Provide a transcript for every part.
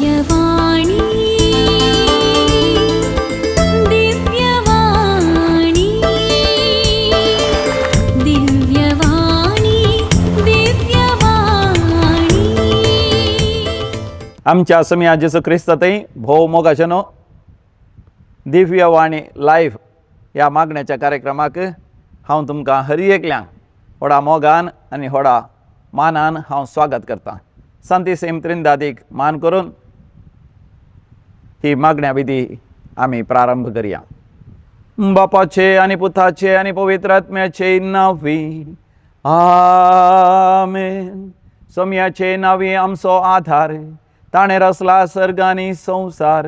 दिव्यवाणी दिव्यवाणी दिव्यवाणी दिव्यवाणी आमच्या समिया जेसू ख्रिस्तातही भोव मोगाशनो दिव्यवाणी लाईव्ह या मागण्याच्या कार्यक्रमाक हांव तुमकां हर एकल्यांक व्हडा मोगान आनी व्हडा मानान हांव स्वागत करतां. सांती सेम त्रिंदादीक मान करून ही मागण्या विधी आमी प्रारंभ करया. बापाचे आनी पुताचे आनी पवित्र आत्म्याचे नांवी आमेन. सोम्याचे नांवी आमचो आधार, ताणें रचला सर्ग आनी संवसार.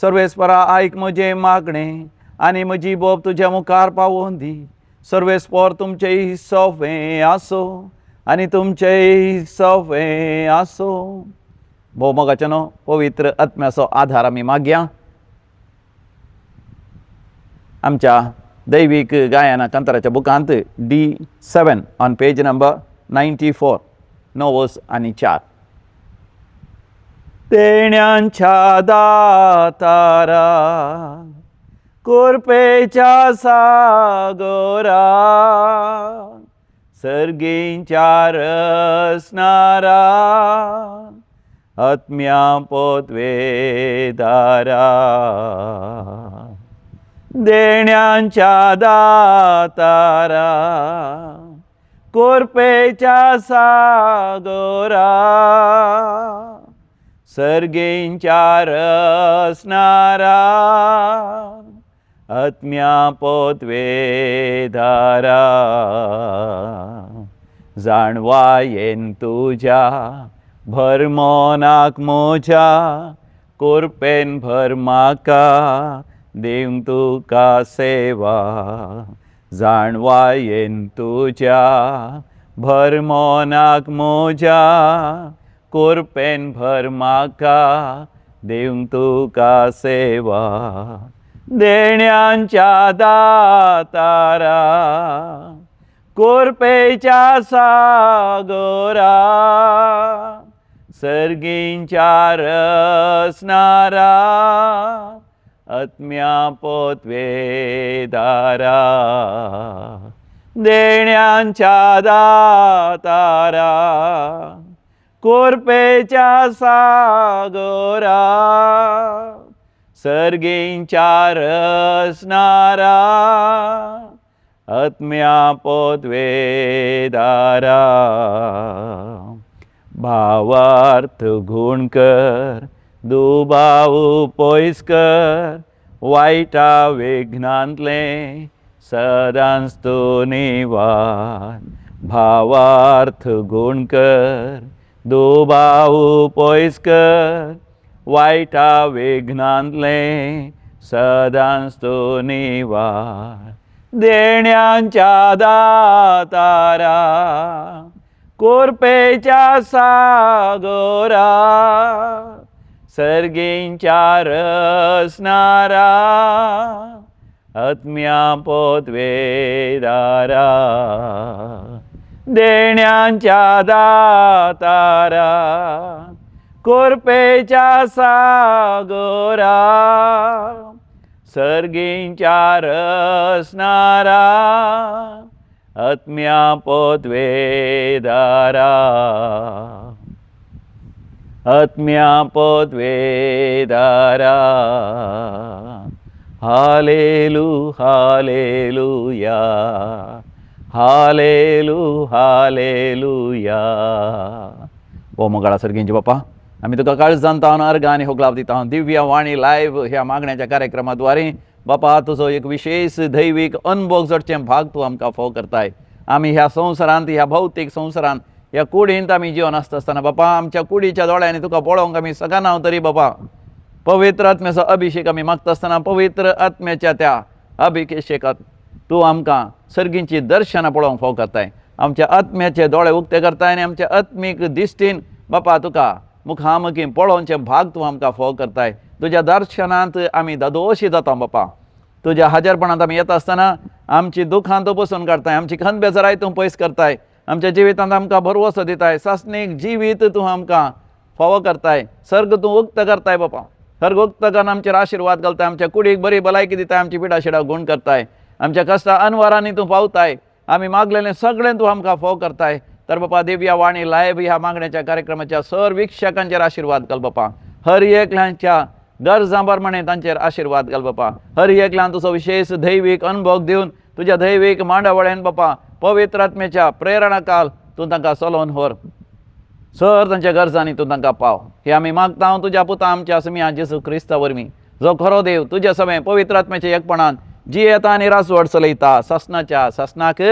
सर्वेस्परा आयक म्हजें मागणें आनी म्हजी बोब तुज्या मुखार पावोवन दी. सर्वेस्पर तुमचें सोवें आसो आनी तुमचें सोवें आसो. भोव मोगाचेनो पवित्र आत्म्याचो आधार आमी मागया. आमच्या दैवीक गायना कांताराच्या बुकांत D7 ऑन पेज नंबर 94 9 आनी 4. देण्यांच्या दातारा कुरपेच्या सागोरा सर्गींच्या रसनारा आत्म्या पोतवेदारा. देण्यांच्या दातारा कुरपेच्या सागोरा सर्गींच्या रसनारा आत्म्या पोतवेदारा. जाणवा येन तुज्या भरमोनाक म्हज्या कुरपेन भर म्हाका दिवंक तुका सेवा. जाणवा येन तुज्या भरमोनाक म्हज्या कुरपेन भर म्हाका दिवंक तुका सेवा. देण्यांच्या दातारा कुरपेच्या सागोरा सर्गींच्या रसनारा आत्म्या पोतवेदारा. देण्यांच्या दातारा कुरपेच्या सागोरा सर्गींच्या रसनारा आत्म्या पोतवेदारा. भावार्थ गुण कर, दुबाव पयस कर, वायटा विघ्नांतले सदांच तूं निवार. भावार्थ गुण कर, दुबाव पयस कर, वायटा विघ्नांतले सदांच तूं निवार. देण्यांच्या दातारा कुरपेच्या सागोरा सर्गींच्या रसनारा आत्म्या पोतवेदारा. देण्यांच्या दातारा कुरपेच्या सागोरा सर्गींच्या रसनारा आत्म्या पोतवेदारा. आत्म्या पोतवेदारा. हालेलू हालेलुया हालेलू हालेलुया. ओ मोगाळा सर्गींचे बापा, आम्ही तुका काळज जाणता अर्घ आनी होगलाभ दिता. दिव्य वाणी लाईव्ह ह्या मागण्याच्या कार्यक्रमाद्वारे बापा तुजो एक विशेष दैवीक अनुभव जोडचे भाग तूं आमकां फोव करताय. आमी ह्या संवसारांत, ह्या भौतीक संवसारांत, ह्या कुडींत आमी जिवन आसता आसतना बापा आमच्या कुडीच्या दोळ्यांनी तुका पळोवंक आमी सगळ्यांना तरी बापा पवित्र आत्म्याचो अभिषेक आमी मागता आसतना पवित्र आत्म्याच्या त्या अभिषेकात तूं आमकां सर्गींची दर्शनां पळोवंक फोव करताय. आमच्या आत्म्याचे दोळे उक्ते करताय आनी आमच्या आत्मीक दिश्टीन बापा तुका मुखामुखी पळोवनचे भाग तूं आमकां फोव करताय. तुज्या दर्शनांत आमी दादोशी जाता बापा. तुज्या हाजरपणांत आमी येता आसतना आमची दुखां तूं पसून काडताय, आमची खंत बेजाराय तूं पयस करताय, आमच्या जिवितांत आमकां भरवोसो दिताय. सासणीक जिवीत तूं आमकां फावो करताय, सर्ग तूं उक्त करताय बापा. सर्ग उक्त करून आमचेर आशिर्वाद घालताय, आमच्या कुडीक बरी भलायकी दिताय, आमची पिडा शिडा गुण करताय, आमच्या कश्टा अनवरांनी तूं पावताय, आमी मागलेलें सगळें तूं आमकां फाव करताय. तर बापा दिव्या वाणी लायव्ह ह्या मागण्याच्या कार्यक्रमाच्या सर विक्षकांचेर आशिर्वाद घाल बापा. हर एकल्यांच्या गरजां प्रमाणे तांचेर आशिर्वाद घाल बापा. हर एकल्यान तुजो विशेष दैवीक अनुभव दिवन तुज्या दैवीक मांडावळ्यान बापा पवित्र आत्म्याच्या प्रेरणा काल तूं तांकां चलोवन व्हर. सर तांच्या गरजांनी तूं तांकां पाव. हे आमी मागता तुज्या पुता आमच्या समिया जेजू क्रिस्ता वरवीं, जो खरो देव तुज्या समें पवित्र आत्म्याच्या एकपणान जी येता आनी रासवड चलयता ससनाच्या ससनाक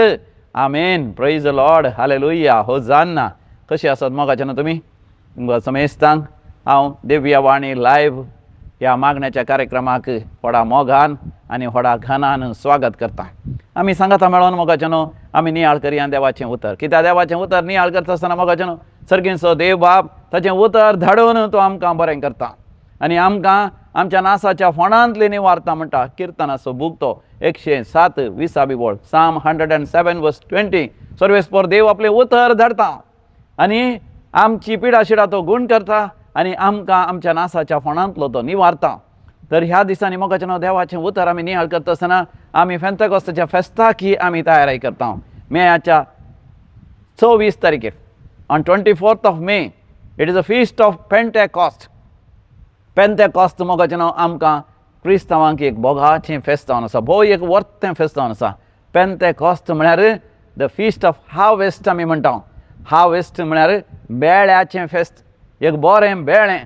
आमेन. Praise the Lord, hallelujah, hosanna. कशी आसात मोगाच्यान तुमी? तुमकां समेस्तांक हांव दिव्या वाणी लायव्ह ह्या मागण्याच्या कार्यक्रमाक व्हडा मोगान आनी व्हडा घनान स्वागत करता. आमी सांगाता मेळोन मोगाच्यानो आमी नियाळ करया देवाचें उतर. कित्याक देवाचें उतर नियाळ करता आसतना मोगाच्यानो सर्गीचो देव बाब ताचें उतर धाडून तो आमकां बरें करता आनी आमकां आमच्या नासाच्या फोंडांतली निवारता म्हणटा किर्तनाचो बूक तो 107 20 बिबोळ साम 107 वर्स 20. सर्वेस्पर देव आपलें उतर धाडटा आनी आमची पिडा शिडा तो गुण करता आनी आमकां आमच्या नासाच्या फोंडांतलो तो निवारता. तर ह्या दिसांनी मोगाच्यानो देवाचें उतर आमी नियाळ करता आसतना आमी फेंतकोस्ताच्या फेस्ताक ही आमी तयारी करता. मेयाच्या 24 तारखेर on 24th of May it is a feast of Pentecost. पेंतेकॉस्ट मोगाच्यानो आमकां क्रिस्तांवांक एक बोगाचें फेस्तावन आसा, भोव एक वर्तें फेस्तावन आसा. पेंतेकॉस्ट म्हळ्यार द फीस्ट ऑफ हार्वेस्ट आमी म्हणटा. हार्वेस्ट म्हळ्यार बेळ्याचें फेस्त, एक बरें बेळें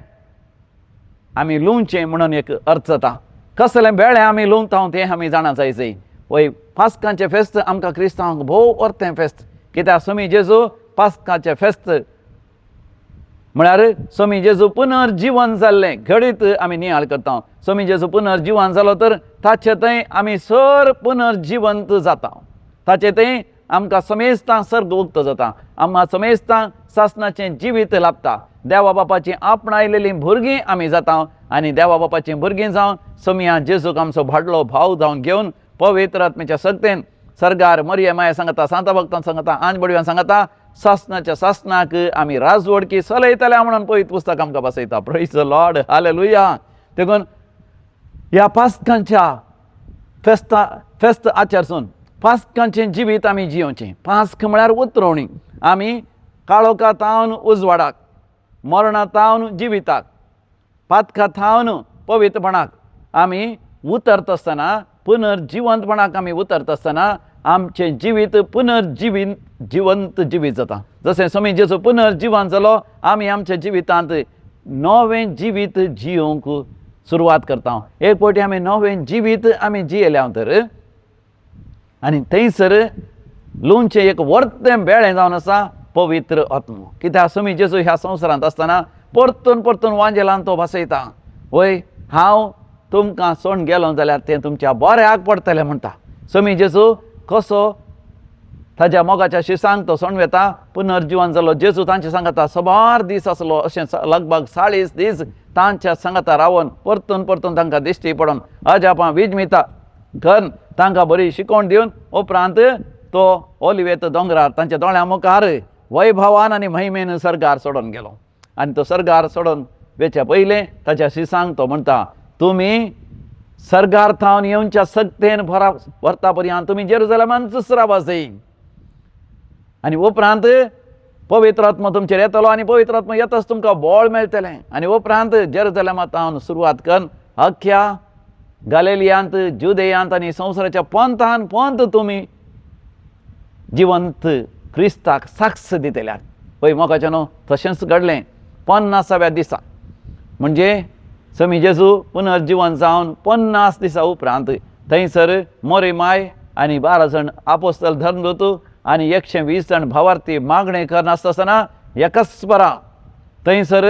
आमी लुंवचें म्हणून एक अर्थ जाता. कसलें बेळें आमी लुंवता तें आमी जाणा जायचें. वय पास्कांचें फेस्त आमकां क्रिस्तांवांक भोव वर्तें फेस्त. कित्याक स्वामी जेजू पास्काचें फेस्त म्हळ्यार स्वामी जेजू पुनर्जीवन जाल्लें घडीत आमी नियाळ करता. स्वामी जेजू पुनर्जीवन जालो तर ताचे थंय आमी सर पुनर्जिवंत जाता. ताचे थंय आमकां समेस्तांक सर्ग उक्त जाता, आमकां समेस्तांक सासणाचें जिवीत लाभता. देवा बापाचीं आपणायलेलीं भुरगीं आमी जाता आनी देवा बापाचीं भुरगीं जावन स्वामिया जेजूक आमचो भाडलो भाव जावन घेवन पवित्र आत्म्याच्या सक्तेन सर्गार मरिया माया सांगता, सांता भक्तान सांगता, आंज बडव्यान सांगता सासणाच्या सासनाक आमी राजवडकी चलयतल्या म्हणून पवित्र पुस्तक आमकां बसयता. Praise the Lord, hallelujah. देखून ह्या पास्कांच्या फेस्त आचरसून पास्कांचें जिवीत आमी जियोवचें. पास्क म्हळ्यार उतरवणी. आमी काळोखांतावन उजवाडाक, मरणांतावन जिविताक, पातकांतावन पवित्रपणाक आमी उतरता आसतना, पुनर्जिवंतपणाक आमी उतरता आसतना आमचें जिवीत जिवंत जिवीत जाता. जशें स्वामी जेजू पुनर्जीवन जालो आमी आमच्या जिवितांत नवें जिवीत जियोवंक सुरवात करता. एक फावटी आमी नवें जिवीत आमी जियेल्या तर आनी थंयसर लोणचें एक वर्तें बेळें जावन आसा पवित्र आत्मो. कित्याक स्वामी जेजू ह्या संवसारांत आसतना परतून परतून वांजेलान तो भासयता, वय हांव तुमकां सोडून गेलो जाल्यार तें तुमच्या बऱ्याक पडटलें म्हणटा. स्वामी जेजू कसो ताच्या मोगाच्या शिसांक तो सोडवेता. पुनर्जीवन जालो जेजू तांचे सांगता सबार दीस आसलो, अशें लगभग 40 दीस तांच्या सांगता रावन परतून परतून तांकां दिश्टी पडोन अजापां विजमिता घन तांकां बरी शिकोवण दिवन उपरांत तो ओलिवेत दोंगरार तांच्या दोळ्या मुखार वैभवान आनी महिमेन सर्गार सोडून गेलो. आनी तो सर्गार सोडून वेच्या पयलें ताच्या शिसांक तो म्हणटा, तुमी सर्गार थावन येवच्या सक्तेन व्हरता पर्यंत तुमी जेरुसलेमांतूच रावास जाय. आनी उपरांत पवित्र आत्मो तुमचेर येतलो आनी पवित्र आत्मो येताच तुमकां बळ मेळटलें. आनी उपरांत जेरुसलेमांतावन सुरवात करून अख्ख्या गलिलियांत, जुदेयांत आनी संवसाराच्या पंथान पंथ तुमी जिवंत क्रिस्ताक साक्ष दितल्यात. पळय मोगाच्यानो तशेंच घडलें 50व्या दिसा, म्हणजे स्वामी जेजू पुनर्जीवन जावन 50 दिसा उपरांत थंयसर मोरी माय आनी 12 जण आपोस्तल धर्मदूत आनी 120 जण भावार्थी मागणे करनासतना एकस्परा थंयसर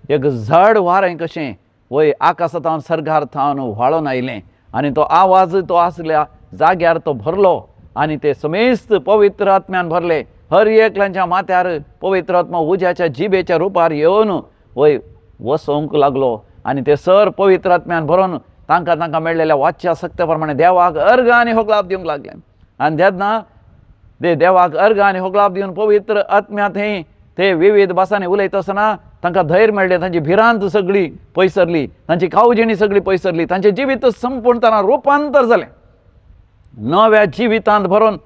एक झड वारें कशें वय आकाशांतावन सर्गार थावन व्हाळोन आयलें आनी तो आवाज तो आसल्या जाग्यार तो भरलो आनी ते समेस्त पवित्र आत्म्यान भरले. हर एकल्याच्या माथ्यार पवित्र आत्मा उज्याच्या जिबेच्या रुपार येवन वय वसोंक लागलो आनी ते सर पवित्र आत्म्यान भरून तांकां मेळलेल्या वाच्या सक्ते प्रमाणे देवाक अर्घ आनी होगलाप दिवंक लागले. आनी तेन्ना ते देवाक अर्घ आनी होगलाप दिवन पवित्र आत्म्या थंय ते विविध भासांनी उलयता आसतना तांकां धैर्य मेळ्ळें, तांची भिरांत सगळी पयसरली, तांची कावजिणी सगळी पयसरली, तांचें जिवीत संपूर्णपणान रुपांतर जालें. नव्या जिवितांत भरून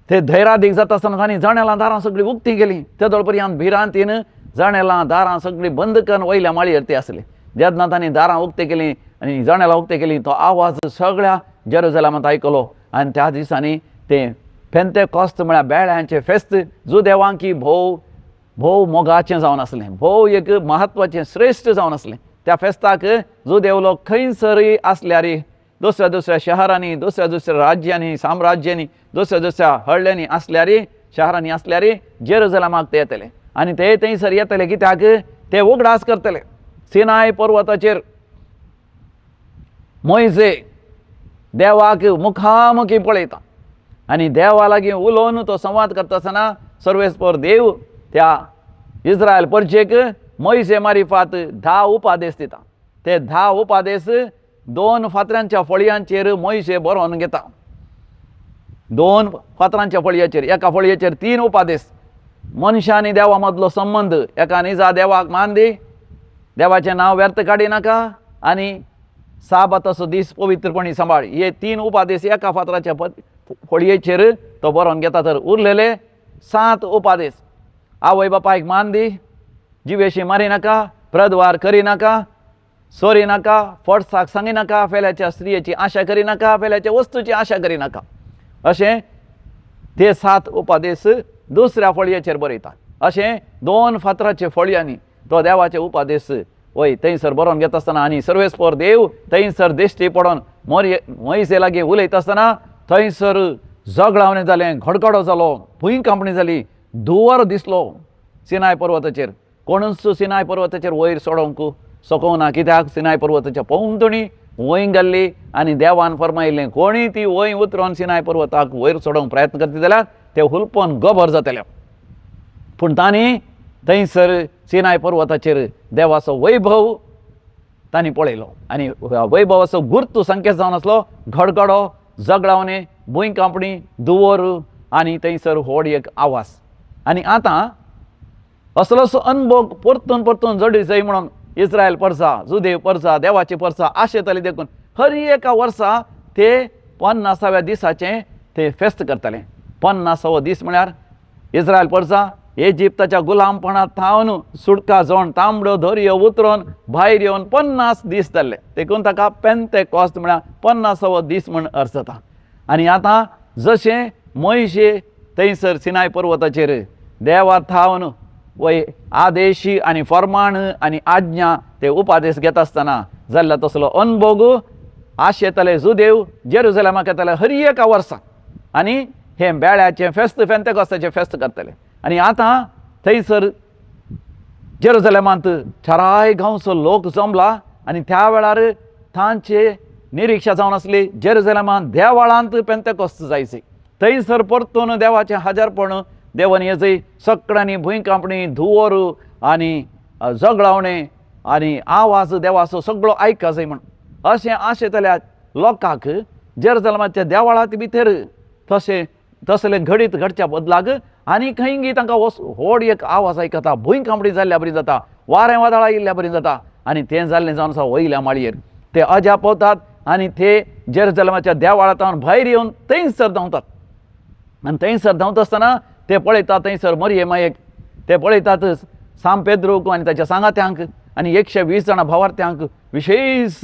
ते धैर्यादीक जाता आसतना तांणी जणेलां दारां सगळीं उक्तीं केलीं. तेदोळ पर्यंत भिरांतीन जणेलां दारां सगळीं बंद करून वयल्या माळयेर ते आसले. जेन्ना तांणी दारां उक्तीं केलीं आनी जणेलां उक्तीं केलीं, तो आवाज सगळ्या जेरुसलेमांत आयकलो. आनी त्या दिसांनी ते पेंतेकॉस्त म्हळ्यार बेळ्यांचें फेस्त जुदेवांक की भोव मोगाचें जावन आसलें, भोव एक म्हत्वाचें श्रेश्ठ जावन आसलें. त्या फेस्ताक जुदेव लोक खंयसरय आसल्यार दुसऱ्या दुसऱ्या शहरांनी, दुसऱ्या दुसऱ्या राज्यांनी, साम्राज्यांनी, दुसऱ्या दुसऱ्या हळड्यांनी आसल्यार, शहरांनी आसल्यार जेरुसलेमाक ते येतले. आनी ते थंयसर येतले कित्याक ते उगडास करतले. सिनाय पर्वताचेर मोइसे देवाक मुखामुखी पळयता आनी देवा लागीं उलोवन तो संवाद करता आसतना सर्वेस्पर देव त्या इस्रायल परचेक मोइसे मारिफात 10 उपादेश दिता. ते 10 उपादेश 2 फातरांच्या फळयांचेर मोइसे बरोवन घेता. 2 फातरांच्या फळयाचेर, एका फळयेचेर 3 उपादेश. मनशा आनी देवा मदलो संबंद, एका निजा देवाक मान दी, देवाचें नांव व्यर्थ काडी नाका आनी साबाताचो दीस पवित्रपणी सांबाळ. हे 3 उपादेश एका फातराच्या फळयेचेर तो बरोवन घेता. तर उरलेले 7 उपादेश. आवय बापायक मान दी, जिवेशी मारी नाका, प्रदवार करी नाका, सोरी नाका, फोडसाक सांगी नाका, फेल्याच्या स्त्रियेची आशा करी नाका, फेल्याच्या वस्तूची आशा करी नाका. अशें ते 7 उपादेश दुसऱ्या फळयेचेर बरयतात. अशें 2 फातराचे फळयांनी तो देवाचे उपादेश वय थंयसर बरोवन घेता आसतना आनी सर्वेस्पर देव थंयसर दिश्टी पडोन मोइसे लागीं उलयता आसतना थंयसर जगळावणें जालें, घडघडो जालो, भुंयकांपणी जाली, धुंवर दिसलो सिनाय पर्वताचेर. कोणूच सिनाय पर्वताचेर वयर सोडोंक सकना, कित्याक सिनाय पर्वताच्या पवंतणी वंय गेल्ली आनी देवान फरमायिल्लें कोणीय ती वंय उतरोवन सिनाय पर्वताक वयर सोडोवंक प्रयत्न करता जाल्यार ते हुलपोन गबर जातले. पूण तांणी थंयसर सिनाय पर्वताचेर देवाचो वैभव तांणी पळयलो आनी वैभवाचो गुर्त संकेत जावन आसलो घडघडो, जगळावणें, भुंयकांपणी, धुंवर आनी थंयसर व्हड एक आवाज. आनी आतां असलोसो अनुभव परतून परतून जडी जाय म्हणून इस्रायल परसा, जुदेव परसा, देवाची परसा आशेताली देखून हर एका वर्सा ते 50व्या दिसाचें ते फेस्त करताले. 50वो दीस म्हळ्यार इस्रायल परसा इजिप्ताच्या गुलामपणांत थावन सुटका जावन तांबड्यो दर्यो उतरोवन भायर येवन 50 दीस जाल्ले. देखून ताका पेंतेकॉस्त म्हळ्यार 50वो दीस म्हूण अर्थ जाता. आनी आतां जशें मोइशे थंयसर सिनाय पर्वताचेर देवा थावन वय आदेश आनी फर्माण आनी आज्ञा ते उपादेश घेता आसतना जाल्लो तसलो अनुभव आश येताले जुदेव जेरुसलेमाक येताले हर एका वर्सा आनी हे बेळ्याचें फेस्त पेंतेकॉस्ताचें फेस्त करतले. आनी आतां थंयसर जेरुसलेमांत थराय गांवचो लोक जमला आनी त्या वेळार तांचे निरीक्षा जावन आसली जेरुसलेमांत देवाळांत पेंतेकॉस्त जायची. थंयसर परतून देवाचें हजरपण देवान येजय, सकाळांनी भुंयकांपणी, धुंवर आनी जगळावणें आनी आवाज देवाचो सगळो आयका जाय म्हण अशें आशेतल्या लोकांक जेरुसलेमाच्या देवाळांत भितर तसलें घडीत घडच्या बदलाक आनी खंयी तांकां व्हड एक आवाज आयकता, भुंयकांपणी जाल्ल्या बरी जाता, वारें वादळां येयल्ल्या बरी जाता आनी तें जाल्लें जावन आसा वयल्या माळयेर. ते अजा पावतात आनी ते जेरुसलेमाच्या देवाळांत भायर येवन थंयसर धांवतात. आनी थंयसर धांवता आसतना ते पळयतात थंयसर मरिये मायेक, ते पळयतात सांब पेद्रूक आनी ताच्या सांगात्यांक आनी 120 जाणां भावार्थ्यांक विशेश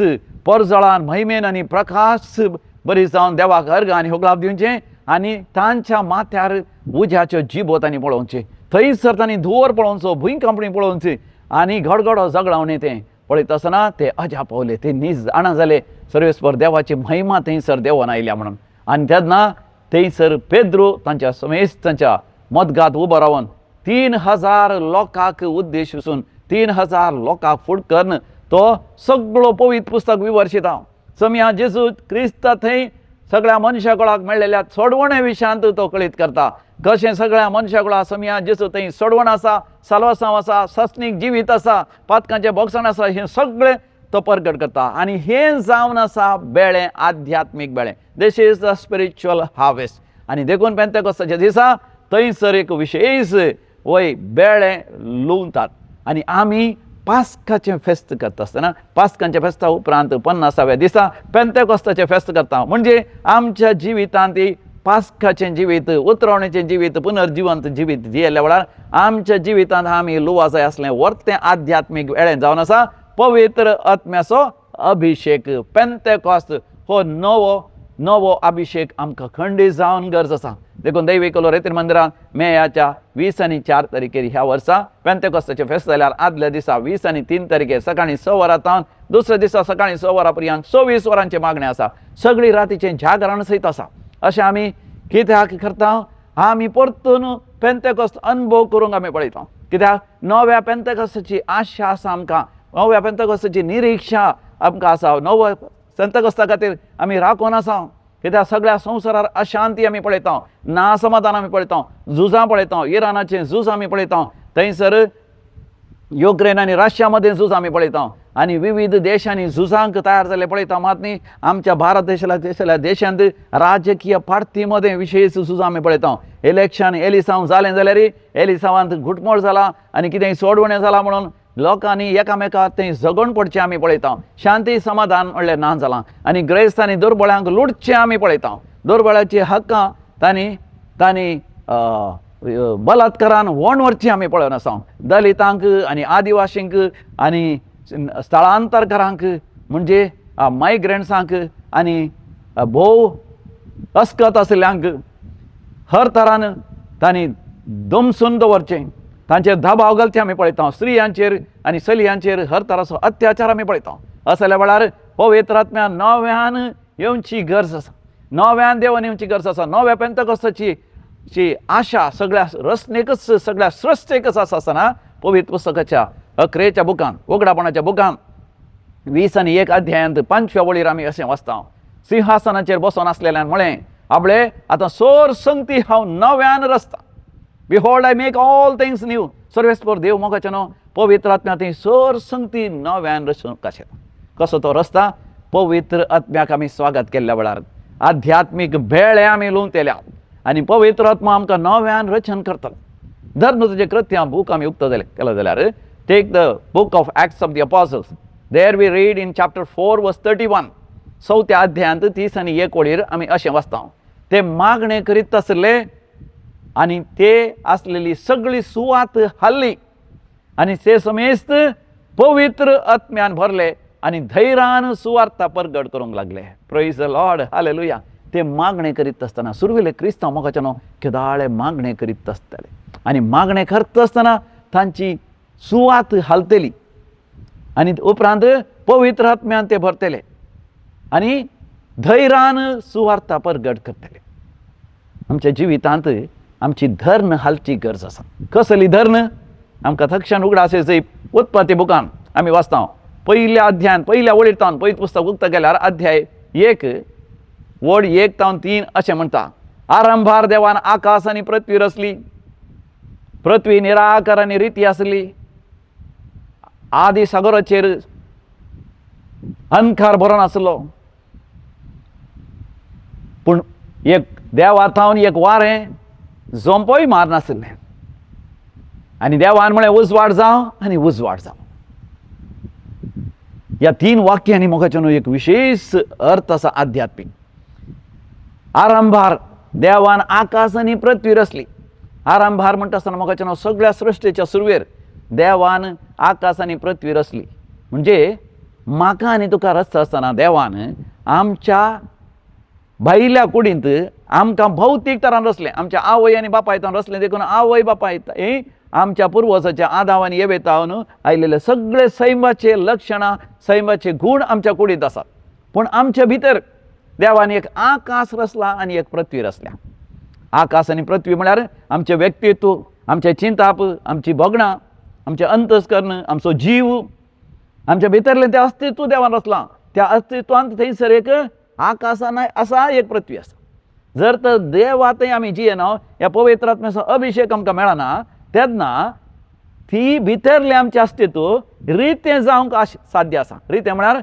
परजळान महिमेन आनी प्रकाश बरी जावन देवाक अर्घ आनी होगलाप दिवचें आनी तांच्या माथ्यार उज्याच्यो जिबो तांणी पळोवचे. थंयसर तांणी धुंवर पळोवचो, भुंयकांपणी घडोवची आनी घडघडो जगळावणें तें पळयता आसतना ते अजा पावले. ते न्ही जाणा जाले सर्वेस्पर देवाची महिमा थंयसर देवान आयल्या म्हणून. आनी तेन्ना थंयसर पेद्रू तांच्या समेस्त तांच्या मदगांत उबो रावन 3000 लोकांक उद्देशून 3000 लोकांक फुड करून तो सगळो पवित्र पुस्तक विवर्शिता. समया जेजू क्रिस्त थंय सगळ्या मनशाकुळाक मेळ्ळेल्या सोडवणे विशयांत तो कळीत करता. कशें सगळ्या मनशाकुळा समया जेजू थंय सोडवण आसा, साल्वासांव आसा, सस्नीक जिवीत आसा, पातकांचें भोगसण आसा, हें सगळें तो प्रगट करता. आनी हें जावन आसा बेळें, आध्यात्मीक बेळें. दिस इज द स्पिरिच्युअल हार्वेस्ट. आनी देखून पेंतेकॉस्ताच्या दिसा थंयसर एक विशेश वय बेळें लुंवतात आणि आमी पास्काचें फेस्त करता आसतना पास्कांच्या फेस्ता उपरांत 50व्या दिसा पेंतेकोस्ताचें फेस्त करता. म्हणजे आमच्या जिवितांत ती पास्काचें जिवीत, उतरावणेचें जिवीत, पुनर्जिवंत जिवीत जियेल्या वेळार आमच्या जिवितांत आमी लुवा जाय आसलें वर्तें आध्यात्मीक वेळें जावन आसा पवित्र आत्म्याचो अभिशेक. पेंतेकोस्त हो नवो अभिशेक आमकां खंडीत जावन गरज आसा. देखून दैवी कोलोरेतीर मंदिरांत मेयाच्या 20 आनी 4 तारखेर ह्या वर्सा पेंतेकोस्ताचें फेस्त जाल्यार आदल्या दिसा 20 आनी 3 तारखेर सकाळीं 6 वरां दुसऱ्या दिसा सकाळीं 6 वरां पर्यंत 24 वरांचें मागणें आसा. सगळी रातीचें जागरण सयत आसा. अशें आमी कित्याक करता? आमी परतून पेंतेकोस्त अनुभव करूंक आमी पळयता. कित्याक नव्या पेंतेकोस्ताची आशा आसा आमकां, नव्या पेंतेकोस्ताची निरीक्षा आमकां आसा. नवो पेंतेकोस्ता खातीर आमी राखून आसा. कित्याक सगळ्या संवसारार अशांती आमी पळयता, नासमाधान आमी पळयता, झुजां पळयता, इरानाचें झूज आमी पळयता, थंयसर युक्रेन आनी रशिया मदें झूज आमी पळयता आनी विविध देशांनी झुजांक तयार जाल्ले पळयता. मात न्ही आमच्या भारत देशाच्या देशांत राजकीय पार्टी मदें विशेश झुजां आमी पळयता. इलेक्शन एलिसांव जालें जाल्यार एलिसांवांत घुटमळ जाला आनी कितेंय सोडवणें जाला म्हणून लोकांनी एकामेकाक थंय झगोन पडचें आमी पळयता. शांती समाधान म्हणलें ना जालां आनी ग्रेस्तांनी दुर्बळांक लुटचें आमी पळयता. दुर्बळाची हक्कां तांणी बलात्कारान वोण व्हरची आमी पळोवन आसा. दलितांक आनी आदिवासींक आनी स्थळांतरकारांक म्हणजे मायग्रंट्सांक आनी भोव अस्कत आशिल्ल्यांक हर तरान तांणी दमसून दवरचें, तांचेर दबाव घालचे आमी पळयता. स्त्रियांचेर आनी चलयांचेर हर तराचो अत्याचार आमी पळयता. असल्या वेळार पवित्र आत्म्यान नव्यान येवची गरज आसा, नव्यान देवान येवची गरज आसा. नव्या पेंतेकोस्ताची आशा सगळ्या रचनेकच, सगळ्या सृश्टेकच आसा आसतना पवित्र पुस्तकाच्या 11 बुकांत, उगडापणाच्या बुकांत 20 आनी 1 अध्यायांत 5व्या वळीर आमी अशें वाचता. सिंहासनाचेर बसून आसलेल्यान म्हळें आपले आतां सोर संगती हांव नव्यान रचता. Behold I make all things new. सर्वेस्पर देव मोगाचें न्हू पवित्र आत्म्या ती सोर संगती नव्यान रचूंक आशेता. कसो तो रचता? पवित्र आत्म्याक आमी स्वागत केल्ल्या वेळार आध्यात्मीक भेळे आमी लुंवतेल्या आनी पवित्र आत्मा आमकां नव्यान रचन करता. धर्मचें कृत्यां बूक आमी उक्तो केलो जाल्यार take the book of Acts of the apostles. There we read in chapter 4 verse 31. 4थ्या अध्यायांत 30 आनी 1 वळीर आमी अशें वाचता. ते मागणें करीत आसले आनी ते आसलेली सगळी सुवात हाल्ली आनी ते समेस्त पवित्र आत्म्यान भरले आनी धैर्यान सुवार्ता परगट करूंक लागले. Praise the Lord, hallelujah. ते मागणें करीत आसतना सुरवेले क्रिस्तांव मोगाचें न्हू केदाळे मागणें करीत आसताले आनी मागणें करता आसतना तांची सुवात हालतली आनी उपरांत पवित्र आत्म्यान ते भरतले आनी धैर्यान सुवार्ता परगट करतले. आमच्या जिवितांत आमची धर्न हालची गरज आसा. कसली धर्न? आमकां तक्षण उगडासे जंय उत्पत्ती बुकान आमी वाचता पयल्या अध्यायान पयल्या वळीरतावन पयलीं पुस्तक उक्तं केल्यार अध्याय 1 वड 1 तावन 3 अशें म्हणटा. आरंभार देवान आकाश आनी पृथ्वी रचली. पृथ्वी निराकार आनी रिती आसली. आदी सागराचेर अंकार भरून आसलो पूण एक देवाथावन एक वारें जोंपोय मारनासलें आनी देवान म्हळें उजवाड जावं आनी उजवाड जावं. ह्या 3 वाक्यांनी मोगाचें न्हू एक विशेश अर्थ आसा आध्यात्मीक. आरंभार देवान आकाश आनी पृथ्वी रचली. आरंभार म्हणटा आसतना मोगाचें न्हू सगळ्या सृश्टेच्या सुरवेर देवान आकाश आनी पृथ्वी रचली. म्हणजे म्हाका आनी तुका रचता आसतना देवान आमच्या भायल्या कुडींत आमकां भौतीक तरान रचलें. आमच्या आवय आनी बापायतान रचलें. देखून आवय बापाय आमच्या पुर्वजाच्या आदाव आनी येवेतावन आयिल्ले सगळे सैमाचे लक्षणां सैमाचे गूण आमच्या कुडींत आसात. पूण आमच्या भितर देवान एक आकाश रचला आनी एक पृथ्वी रचल्या. आकाश आनी पृथ्वी म्हळ्यार आमचें व्यक्तित्व, आमचें चिंताप, आमची भोगणां, आमचें अंतस्करण, आमचो जीव, आमच्या भितरलें तें अस्तित्व देवान रचलां. त्या अस्तित्वांत थंयसर एक आकाशान आसा एक पृथ्वी आसा. जर तर देवांतय आमी जियेना ह्या पवित्र आत्म्याचो अभिशेक आमकां मेळना तेन्ना ती भितरलें आमचें अस्तित्व रितें जावंक साध्य आसा. रितें म्हळ्यार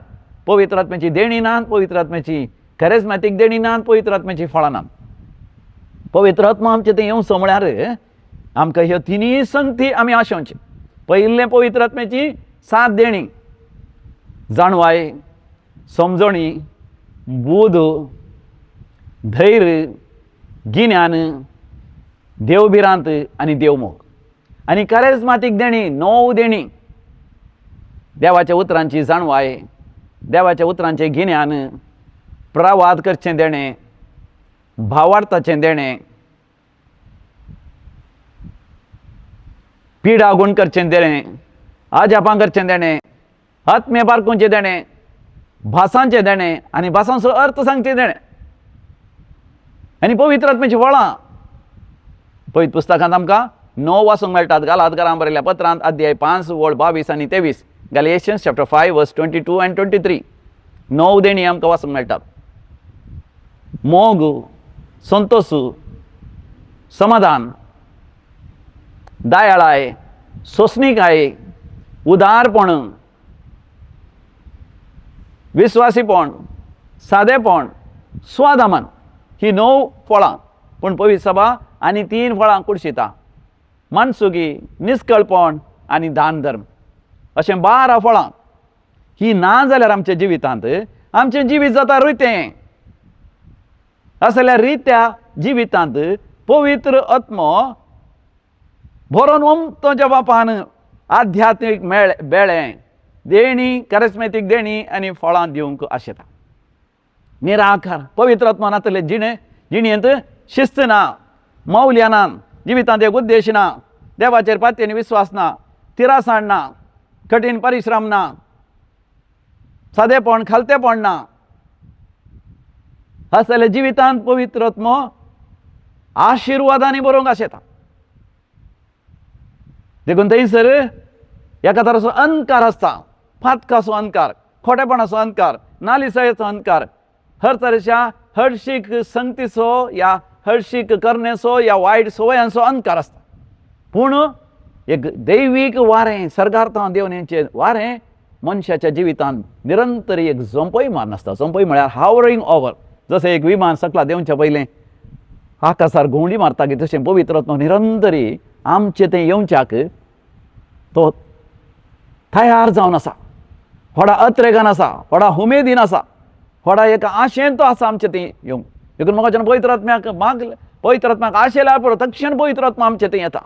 पवित्र आत्म्याची देणी नात, पवित्र आत्म्याची कॅरिझमॅटीक देणी नात, पवित्र आत्म्याची फळां नात. पवित्र आत्मा आमचें तें येवचो म्हळ्यार आमकां ह्यो 3 संगती आमी आशोवच्यो. पयिल्लें पवित्र आत्म्याची साथ देणी, जाणवाय, समजणी, बोध, धैर्य, गिन्यान, देवभिरांत आनी देवमोग. आनी कॅरिझमॅटीक देणी 9 देणी, देवाच्या उतरांची जाणवाय, देवाच्या उतरांचें गिन्यान, प्रवाद करचें देणें, भावार्थाचें देणें, पिडा गुण करचें देणें, आजापां करचें देणें, आत्मे बारकोवचें देणें, भासांचें देणें आनी भासांचो अर्थ सांगचें देणें. आनी पवित्र आत्म्याचीं फळां पळयत पुस्तकांत आमकां 9 वाचूंक मेळटात. गालातकारांक बरयल्ल्या पत्रांत अध्याय 5 वळ 22 आनी 23. गॅलेशियन्स चॅप्टर 5 वर्स 22 and 23. 9 देणी आमकां वाचूंक मेळटात. मोग, संतोष, समाधान, दयाळाय, सोंसणीकाय, उदारपण, विस्वासीपण, सादेपण, स्वादमान. ही 9 फळां. पूण पवित्र सभा आनी 3 फळां कुडशिता. मनसुगी, निश्कळपण आनी दान धर्म. अशें 12 फळां. ही ना जाल्यार आमच्या जिवितांत आमचें जिवीत जाता रितें. असल्या रित्या जिवितांत पवित्र आत्मो भरोन ओमतोच्या बापान आध्यात्मीक बेळें देणी, कॅरिझमॅटीक देणी आनी फळां दिवंक आशेता. निराकार पवित्र आत्मा नातले जिणेंत शिस्त ना, मौल्य ना, जिवितांत एक उद्देश ना, देवाचेर पातयेन विस्वास ना, तिरासाण ना, कठीण परिश्रम ना, सादेपण खालतेपण ना. असल्या जिवितांत पवित्र आत्मो आशिर्वादांनी बरोवंक आशेता. देखून थंयसर एका तराचो अंधकार आसता. फातकाचो अंधकार, खोटेपणाचो अंधकार, नालिसायेचो अंधकार, हर तरेच्या हळशीक संगतीचो या हळशीक करण्याचो या वायट सवयांचो अंधकार आसता. पूण एक दैवीक वारें, सर्गार्थां देवनेचें वारें मनशाच्या जिवितांत निरंतर एक जंपयमान आसता. जंपय म्हळ्यार हावरिंग ओवर. जशें एक विमान सकला देंवच्या पयलें आकाशार घुंवडी मारता की तशें पवित्र आत्मा निरंतरी आमचें तें येवच्याक तो तयार जावन आसा. व्हडा अत्रेगान आसा, व्हडा उमेदीन आसा, व्हडा एका आशेन तो आसा आमचें तें येवंक. देखून म्हाका पवित्र आत्म्याक आशेल्यार पुरो तक्षण पवित्र आत्मा आमचें तें येता.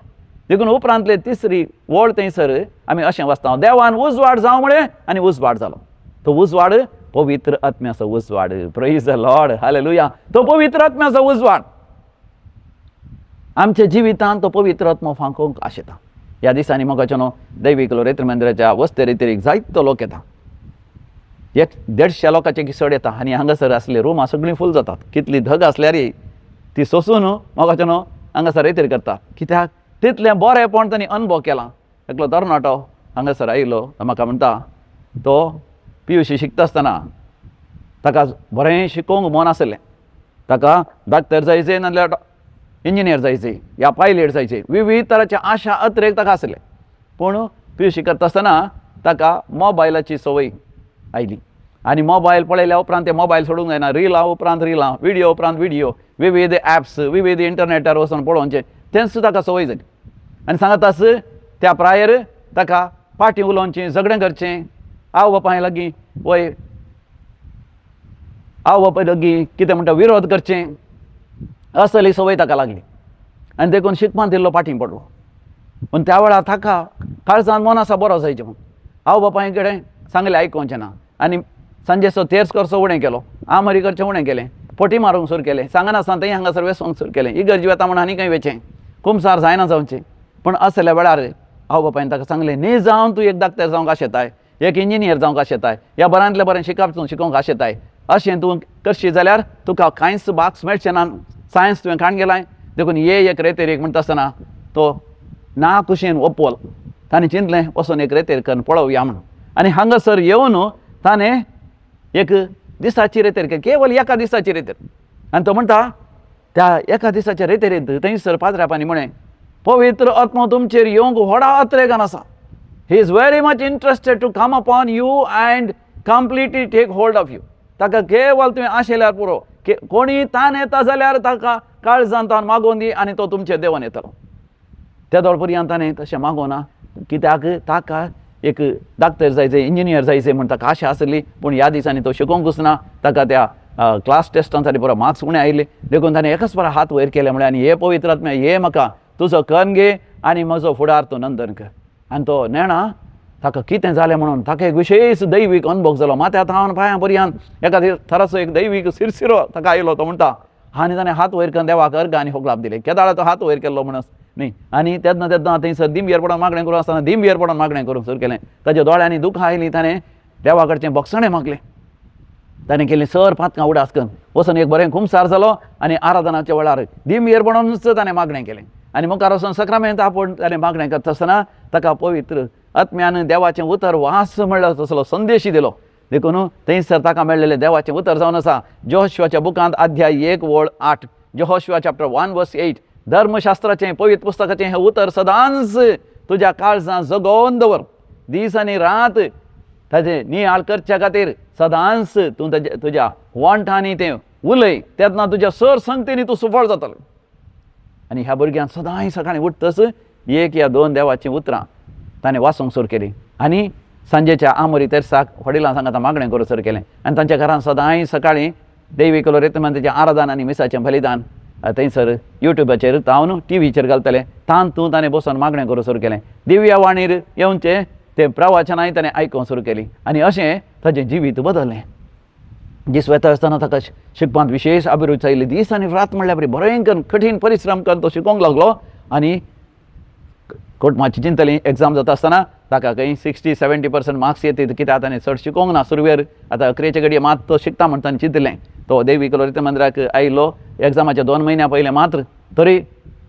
देखून उपरांतले 3री वळ थंयसर आमी अशें वाचता, देवान उजवाड जावं म्हळें आनी उजवाड जालो. तो उजवाड पवित्र आत्म्याचो उजवाड. Praise the Lord, hallelujah. तो पवित्र आत्म्याचो उजवाड आमच्या जिवितांत तो पवित्र आत्मा फांकोवंक आशेता. ह्या दिसांनी मोगाचें दैवीक रेत्र मंदिराच्या वस्ते रितीक जायतो लोक येता. 150 लोकांचे किसड येता आनी हांगासर आसले रुमां सगळीं फूल जातात. कितली धग आसल्यारय ती सोंसून मोगाचें हांगासर रेतीर करता. कित्याक तितलें बरेंपण तांणी अनुभव केला. एकलो तरणाटो हांगासर आयिल्लो म्हाका म्हणटा, तो PUC शिकता आसतना ताका बरें शिकोवंक मन आसलें. ताका डाक्टर जायचें नाजाल्यार इंजिनियर जायचें या पायलट जायचें, विविध तरांच्या आशा अत्रेक ताका आसले. पूण PUC करता आसतना ताका मोबायलाची संवय आयली आनी मोबायल पळयल्या उपरांत ते मोबायल सोडूंक जायना. रिलां उपरांत रिलां, व्हिडियो उपरांत व्हिडियो, विविध ॲप्स, विविध इंटरनेटार वचून पळोवचें, तें सुद्दां ताका संवय जाली. आनी सांगातास त्या प्रायर ताका फाटीं उलोवचें, झगडें करचें, आवय बापाय लागीं वय आवय बापाय लागीं कितें म्हणटा विरोध करचें, असली संवय ताका लागली. आनी देखून शिकपांत इल्लो फाटीं पडलो. पूण त्या वेळार ताका काळजांत मन आसा बरो जायचें म्हूण आवय बापाय कडेन सांगलें आयकोवचें ना. आनी सांजेचो तेर्स करचो उणें केलो, आमरी करचें उणें केलें, पोटी मारूंक सुरू केलें, सांगनासतना थंय हांगासर वेसोंक सुरू केलें, इगर्ज वता म्हूण आनी खंय वेचें, कुमसार जायना जावचें. पूण असल्या वेळार आवय बापायन ताका सांगलें, न्ही जावन तूं एक डाक्टर जावंक आशेताय, एक इंजिनियर जावंक आशेताय, या बऱ्यांतलें बरें शिकोवंक आशेताय, अशें तूं करशी जाल्यार तुका कांयच मार्क्स मेळचे ना. सायन्स तुवें काण गेलाय. देखून एक रेतेर एक म्हणटा आसतना तो ना कुशीन ओपवल. ताणें चिंतलें वचून एक रेतेर करून पळोवया म्हणून. आनी हांगासर येवन ताणें एक दिसाची रेतेर केली, केवल एका दिसाची रेतेर. आनी तो म्हणटा त्या एका दिसाच्या रेतेरेंत थंयसर पाद्रापांनी म्हणें, पवित्र आत्मा तुमचेर येवंक व्हडा अत्रेगान आसा. He is very much interested to come upon you and completely take hold of you. ताका केवल तुवें आशेल्यार पुरो. कोणी तान येता जाल्यार ताका काळजांत मागोवन दी आनी तो तुमचेर देवन येतलो. त्या दोळ पर्यंत ताणें तशें मागोना कित्याक ताका एक डाक्टर जायचे इंजिनियर जायचे म्हण ताका आशा आसली, पूण ह्या दिसांनी तो शिकोवंकूच ना. ताका त्या क्लास टेस्टान ताणी बरो मार्क्स उणे आयले देखून ताणें एकच बरो हात वयर केले म्हळ्यार आनी हे पवित्र आत्म्या हे म्हाका तुजो कर्ण घे आनी म्हजो फुडार तूं नंदन कर. आनी तो नेणा ताका कितें जालें म्हणून ताका एक विशेश दैवीक अनुभव जालो. माथ्या थावन पांयां पर्यंत एका थराचो एक दैवीक सिरसिरो ताका आयलो. तो म्हणटा आनी ताणें हात वयर करून देवाक अर्घ आनी होगलाप दिले. केदाळा तो हात वयर केल्लो म्हणून न्ही. आनी तेन्ना थंयसर दिंबेर पडोन मागणें करूं आसतना दिंबेर पडोन मागणें करूंक सुरू केलें. ताच्या दोळ्यांनी दुखां आयलीं. ताणें देवा कडचें बक्षणें मागलें. ताणें केलें सर पातकां उडास करून वचून एक बरें खुमसार जालो आनी आराधनाच्या वेळार दिंबेर पडोनूच ताणें मागणें केलें. आनी मुखार वचून सक्रामेंत आपूण ताणें मागणें करता आसतना ताका पवित्र आत्म्यान देवाचें उतर वास म्हणल्यार तसलो संदेश दिलो. देखून थंयसर ताका मेळ्ळेलें देवाचें उतर जावन आसा यहोशुआच्या बुकांत अध्याय 1:8. यहोशुआ चॅप्टर 1:8. धर्मशास्त्राचें पवित्र पुस्तकाचें हें उतर सदांच तुज्या काळजांत जगोवन दवर. दीस आनी रात ताचें नियाळ करच्या खातीर सदांच तूं तुज्या वांठांनी तें उलय. तेन्ना तुज्या सर संगतींनी तूं सुफळ जातलो. आनी ह्या भुरग्यांक सदांय सकाळीं उठतच 1 या 2 देवाचीं उतरां ताणें वाचूंक सुरू केलीं. आनी सांजेच्या आमोरी तेरसाक वडिलां सांगाता मागणें करूंक सुरू केलें. आनी तांच्या घरांत सदांय सकाळीं दैवीक रितमंताचें आराधन आनी मिसाचें बलिदान थंयसर युट्यूबाचेर तावन टीव्हीचेर घालतले. तांतूं ताणें बसून मागणें करूंक सुरू केलें. दिव्या वाणीर येवचें तें प्रवचनाय ताणें आयकूंक सुरू केलीं. आनी अशें ताचें जिवीत बदल्लें. दीस वेता आसतना ताका शिकपांत विशेश अभिरुची आयली. दीस आनी रात म्हणल्यार बरी भयंकर कठीण परिश्रम करून तो शिकोवंक लागलो. आनी कोर्टमाची चिंतली एग्जाम जाता आसतना ताका खंय 60-70% मार्क्स येतात कित्याक ताणें चड शिकोवंक ना सुरवेर. आतां अकरेचे घडये मात तो शिकता म्हण ताणें चिंतलें. तो दैवीक रित मंदिराक आयलो एग्जामाच्या 2 म्हयन्या पयलें मात्र. तरी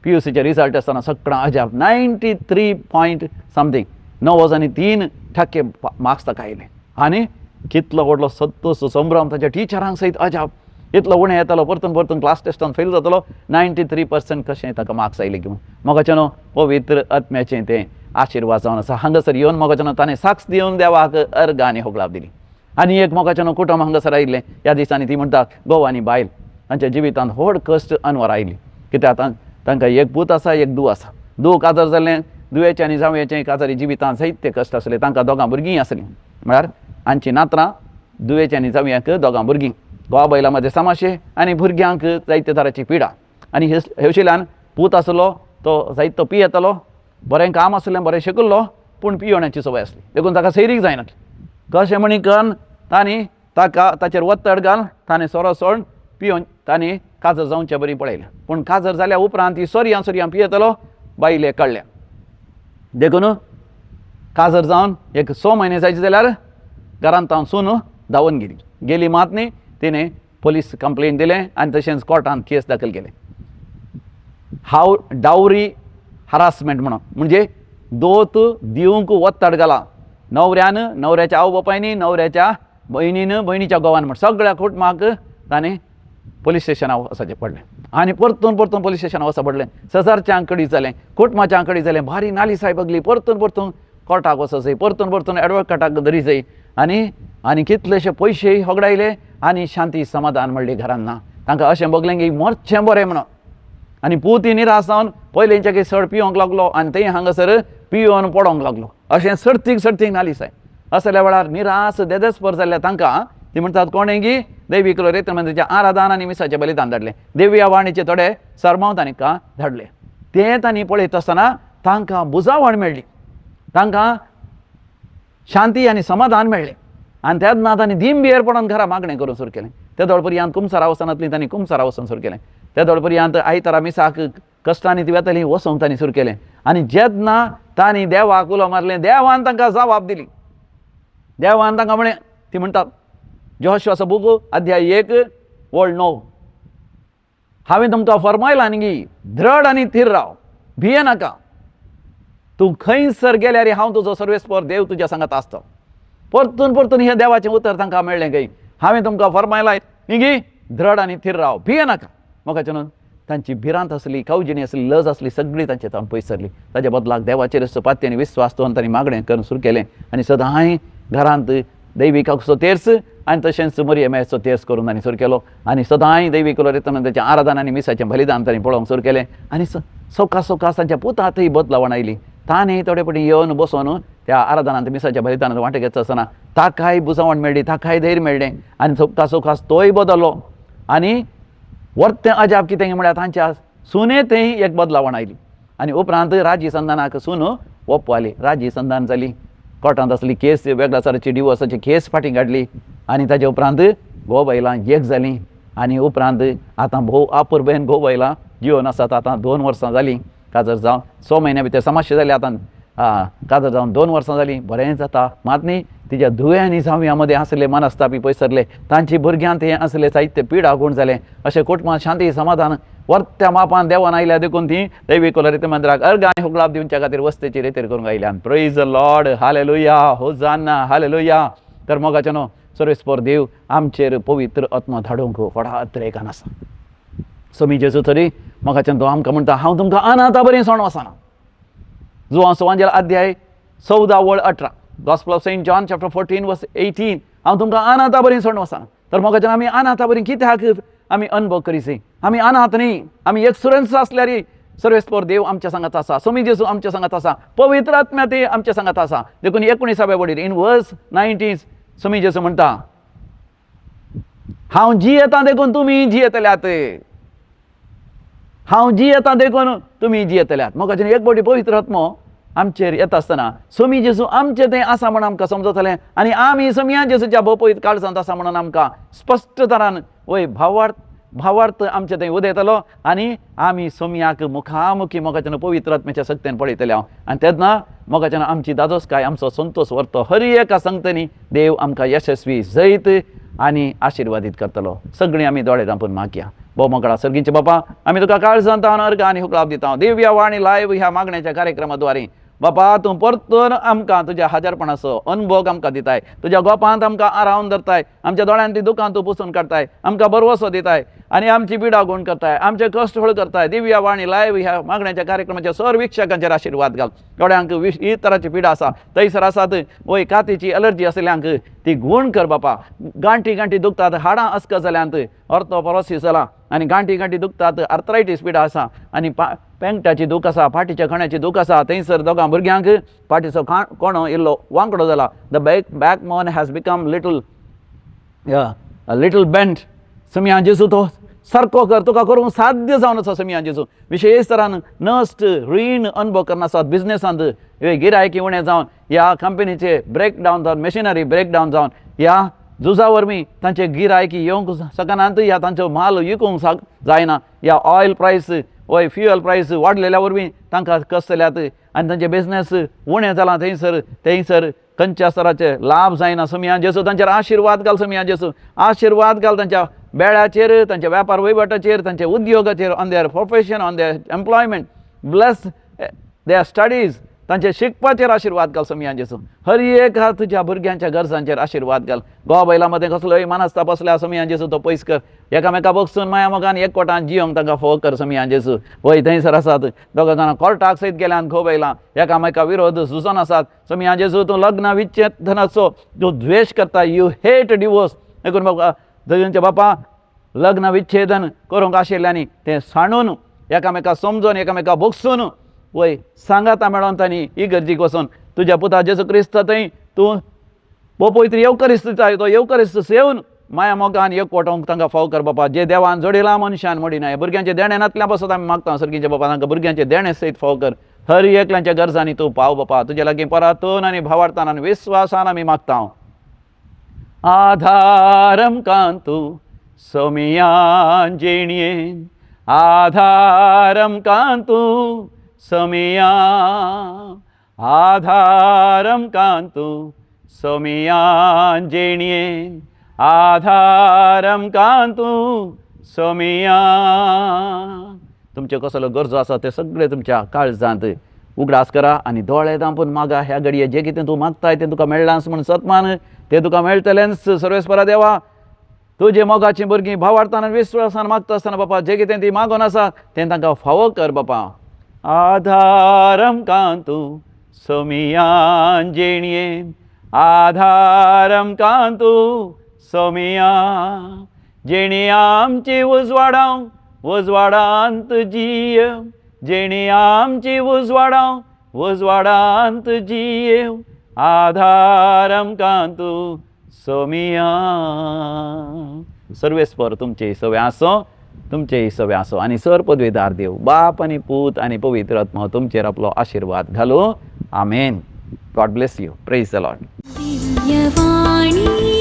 PUCचे रिजल्ट आसतना सगळां अजाप 93 पॉयंट समथींग 9.3% मार्क्स ताका आयले. आनी कितलो व्हडलो संतोश संभ्रम ताच्या टिचरांक सयत अजाप. इतलो उणें येतालो परतून परतून क्लास टेस्टान फेल जातालो. 93% कशें ताका मार्क्स आयले घेवन. मोगाचें पवित्र आत्म्याचें तें आशिर्वाद जावन आसा. हांगासर येवन मोगाचें ताणें साक्ष दिवन देवाक अर्घ आनी होगलाप दिली. आनी एक मोगाचें कुटुंब हांगासर आयिल्लें. ह्या दिसांनी ती म्हणटा घोव आनी बायल तांच्या जिवितांत व्हड कश्ट अनवर आयली. कित्याक तांकां एक पूत आसा एक धूव आसा. धूव काजार जाल्लें दुयेचें आनी जावयाचें काजारी जिवितांत जायते कश्ट आसले. तांकां दोगां भुरगीं आसलीं म्हळ्यार हांचीं नात्रां दुयेचें आनी जावयाक दोगां भुरगीं. घोवा बायलां मदें समाशे आनी भुरग्यांक जायते तराची पिडा. आनी हेवशिल्यान पूत आसलो तो जायतो पियेतालो. बरें काम आसलें बरें शिकल्लो पूण पियोवण्याची संवय आसली. देखून ताका सैरीक जायनासली. कशें म्हणी करून तांणी ताका ताचेर वत्तड घाल ताणें सोरो सोड पियोवन तांणी काजर जावचें बरी पळयलें. पूण काजर जाल्या उपरांत ती सोरयां पियेतालो बायले कळ्ळें. देखून काजर जावन एक 6 म्हयने जायचे जाल्यार घरांत तावन सून धांवून गेली मात न्ही. तिणें पुलीस कंप्लेन दिलें आनी तशेंच कोर्टांत केस दाखल केलें. डावरी हरासमेंट म्हणून म्हणजे दोत दिवंक वत्तड घाला. न्हवऱ्यान न्हवऱ्याच्या आवय बापायनी न्हवऱ्याच्या भयणीन भयणीच्या घोवान म्हण सगळ्या कुटुंबाक ताणें पुलीस स्टेशनार वचचें पडलें. आनी परतून पुलीस स्टेशनार वचप पडलें. शेजारच्यां कडेन जालें कुटुंबाच्या कडेन जालें. भारी नालिसाय बगली. परतून कोर्टाक वचत जाय. परतून एडवोकेटाक धरी जाय. आनी कितलेशे पयशे होगडायले आनी शांती समाधान म्हणलें घरान ना. तांकां अशें बगलें की मरचें बरें म्हणून. आनी पूती निराश जावन पयलेंच्या चड पियोवंक लागलो आनी थंय हांगासर पियोवन पडोंक लागलो. अशें सर्तीक नालिसाय असल्या वेळार निराश देदेस्पर जाल्ल्या तांकां ती म्हणटात कोणें की दैवीक रित मंदिराचें आराधन आनी मिसाचें बलिदान धाडलें. देविया वाणीचे थोडे सरमांव तांकां धाडले. तें तांणी पळयत आसतना तांकां बुजावण मेळ्ळी. तांकां शांती आनी समाधान मेळ्ळें. आनी तेन्ना तांणी दिंबेर पडोन घरा मागणें करूंक सुरू केलें. ते दळ पर्यंत कुमसारा वचनातलीं तांणी कुमसारा वचूंक सुरू केलें. ते दळ पर्यंत आयतारा मिसाक कश्टांनी ती वेतालीं वचोंक तांणी सुरू केलें. आनी जेन्ना तांणी देवाक उलो मारलें देवान तांकां जबाब दिली. देवान तांकां म्हळें ती म्हणटात यहोशुआचो बूक अध्याय 1:9 हांवें तुमकां फरमायलां न्ही दृढ आनी थीर राव भिये नाका. तूं खंयसर गेल्यार हांव तुजो सर्वेस्पर देव तुज्या सांगात आसता. परतून हें देवाचें उतर तांकां मेळ्ळें खंय. हांवें तुमकां फरमायलां न्ही दृढ आनी थीर राव भिये नाका. म्हाका न्हू तांची भिरांत आसली कावजिणी आसली लज आसली सगळी तांचे तावन पयस सरली. ताच्या बदलाक देवाचेर सुपाती आनी विस्वास दवरून तांणी मागणें करून सुरू केलें. आनी सदांय घरांत दैविकाचो तेर्स आनी तशेंच मरियमेचो तेर्स करून तांणी सुरू केलो. आनी सदांय दैवीक रितमंताचें आराधन आनी मिसाचें बलिदान तांणी पळोवंक सुरू केलें. आनी सोका तांच्या पुतांतय बदलावण आयली. ताणें थोडे पटी येवन बसून त्या आराधनांत मिसाच्या बलिदानांत वांटो घेता आसतना ताकाय बुजवण मेळ्ळी, ताकाय धैर्य मेळ्ळें आनी सोखास तोय बदललो. आनी वर्तें अजाप कितें म्हळ्यार तांच्या सुनेतय एक बदलावण आयली. आनी उपरांत राजी संधानाक सून ओपवाली. राजी संधान जाली, कोर्टांत आसली केस, वेगळ्या तराची डिवोर्साची केस फाटीं काडली आनी ताचे उपरांत घोव बायलां एक जालीं. आनी उपरांत आतां भोव आपुरबेन घोव बायलां जिवन आसात. आतां 2 वर्सां जालीं काजर जावन, 6 म्हयन्या भितर समाश्य जाली. आतां काजर जावन 2 वर्सां जालीं. बरें जाता. मात न्ही तिच्या धुव्यानी जावयां मदें आसले मनस्तापी पयसरले, तांची भुरग्यांत हें आसलें साहित्य पिडा गूण जालें. अशें कुटुंबांत शांती समाधान वर्त्या मापान देवान आयल्या देखून ती दैवी कोलारित मंदिराक अर्घ आनी हुगलाब दिवच्या खातीर वस्तेची रेतेर करूंक आयल्यान. Praise the Lord, hallelujah, hosanna, hallelujah. तर मोगाचे न्हू सर्वेस्पर देव आमचेर पवित्र आत्मा धाडूंक व्हडा तरेकान आसा. समी जेजू तरी मोगाच्यान तो आमकां म्हणटा, हांव तुमकां अनाथा बरें सोण वचना. जुआं सुवांजेला अध्याय 14 वळ 18, gospel of saint John chapter 14 verse 18, हांव तुमकां अनाथा बरें सोण वचना. तर मोगाच्यान आमी अनाथा बरें कित्याक आमी अनुभव करीसे? आमी अनाथ न्ही, आमी एक्सुरन्स आसल्यार सर्वेस्पर देव आमच्या सांगात आसा, समी जेजू आमच्या सांगात आसा, पवित्र आत्म्या ते आमच्या सांगात आसा. देखून 19व्या वडीर इन वर्स 19 समी जेजू म्हणटा, हांव जियेता देखून तुमी जियेतल्यात, हांव जियेता देखून तुमी जियेतल्यात. मोगाच्यान एक बडी पवित्र आत्मो आमचेर येता आसतना समी जेजू आमचे थंय आसा म्हणून आमकां समजतलें आनी आमी समिया जेजूच्या भोवपळीत काळजांत आसा म्हणून आमकां स्पश्ट तरान वय भावार्थ आमचे थंय उदेतलो आनी आमी समियाक मुखामुखी मोगाच्यान पवित्र आत्म्याच्या सक्तीन पळयतले हांव. आनी तेन्ना मोगाच्यान आमची दादोसकाय, आमचो संतोश व्हरतो हर एका संगतींनी देव आमकां यशस्वी जैत आनी आशिर्वादीत करतलो. सगळीं आमी दोळे धांपून मागया. भोव मोकळा सर्गींचे बापा, आमी तुका काळजांत अर्घ आनी हुकलाब दिता. दिव्य वाणी लायव्ह ह्या मागण्याच्या कार्यक्रमाद्वारे बापा तूं परतून आमकां तुज्या हजरपणाचो अनुभव आमकां दिताय, तुज्या गोपांत आमकां आरावन धरताय, आमच्या दोळ्यांतली दुकां तूं पुसून काडताय, आमकां बरवसो दिताय आनी आमची पिडा गुण करताय, आमचे कश्ट हळ करताय. दिव्य वाणी लायव्ह ह्या मागण्याच्या कार्यक्रमाच्या सर विक्षकांचेर आशिर्वाद घाल. थोड्यांक इतराची पिडा आसा, थंयसर आसात वय कातीची एलर्जी आसल्यांक ती गुण कर बापा. गांठी दुखतात, हाडां अस्क जाल्यांत ऑर्थोपोरोसिस जाला आनी गांठी दुखतात, आर्थरायटीस पिडा आसा आनी पेंगटाची दूख आसा, फाटीच्या खण्याची दूख आसा. थंयसर दोगां भुरग्यांक फाटीचो कोणो इल्लो वांकडो जाला. The back bone has become little bent. Samia जेजू तो सारको कर, तुका करूंक साध्य जावन आसा समिया जेजू. विशेश तरान नश्ट रीण अनुभव करना आसात बिझनेसांत, गिरायकी उणें जावन, ह्या कंपनीचे ब्रेकडावन जावन, मशिनरी ब्रेकडावन जावन, ह्या झुजा वरवीं तांचे गिरायकी येवंक सकनांत या तांचो माल विकूंक जायना. ह्या ऑयल प्रायस वय फ्युअल प्रायस वाडलेल्या वरवीं तांकां कसल्यात आनी तांचे बिझनेस उणें जालां. थंयसर खंयच्या स्तराचे लाभ जायना. समिया जेजू तांचेर आशिर्वाद घाल. समिया जेजू आशिर्वाद घाल तांच्या बेळ्याचेर, तांच्या वेपार वैभटाचेर, तांच्या उद्योगाचेर, on their profession, on their employment. Bless their studies, तांचे शिकपाचेर आशिर्वाद घाल. समिया जेजू हर एक तुज्या भुरग्यांच्या गरजांचेर आशिर्वाद घाल. घोव बायलां मदें कसलोय मानस्ताप आसल्या समिया जेजू तो पयस कर. एकामेका बगसून माया मोगान एकवटान जियोंक तांकां फोव कर. समिया जेजू वय थंयसर आसात दोगां जाणां कोर्टाक सयत गेल्यान घोव बायलां एकामेका विरोध झुजोन आसात. समिया जेजू तूं लग्न विच्छेदनाचो तूं द्वेश करता. You hate divorce. देखून बाबा जगनचे बापा लग्न विच्छेदन करूंक आशिल्ल्यांनी तें साणून एकामेका समजोन एकामेका बगसून वय सांगाता मेळोन तांणी इगर्जीक वचून तुज्या पुता जेजू क्रिस्त थंय तूं पवित्र येवकरिस्त दिताय. तो येवकरिस्त सेवन माया मोगान एकवटोवंक तांकां फाव कर बापा. जे देवान जोडिलां मनशान मोडिना. भुरग्यांचे देण्यांतल्या पासत आमी मागता सर्गीचे बापा तांकां भुरग्यांचे देणे सयत फाव कर. हर एकल्यांच्या गरजांनी तूं पाव बापा. तुजे लागीं परातून आनी भावार्थान आनी विस्वासान आमी मागता. आधारम कांतू समियान जेणयेन, आधारम कांतू समिया, आधारम कांतू समियान जेणयेन, आधारम कांतू समिया. तुमचे कसलो गरजो आसा ते सगळे तुमच्या काळजांत उगडास करा आनी दोळे धांपून मागा. ह्या घडये जे कितें तूं मागताय तें तुका मेळ्ळांच म्हूण सतमान तें तुका मेळटलेंच. सर्वेस्परा देवा तुजे मोगाचीं भुरगीं भावार्थान आनी विश्वासान मागता आसतना बापा जे कितें ती मागोन आसा तें तांकां फावो कर बापा. आधारम कांतू समियान जेणयेन, आधारम कांतू समिया. जेणी आमची उजवाडांत जिय, जेणी आमची उजवाडांत उजवाडांत जियेव आधारम कांतू सोमिया. सर्वेस्पर तुमचे सवे आसो, तुमचे सवे आसो आनी सर पदवेदार देव बाप आनी पूत आनी पवित्र आत्मा तुमचेर आपलो आशीर्वाद घालो. आमेन. God bless you. Praise the Lord. Divyavani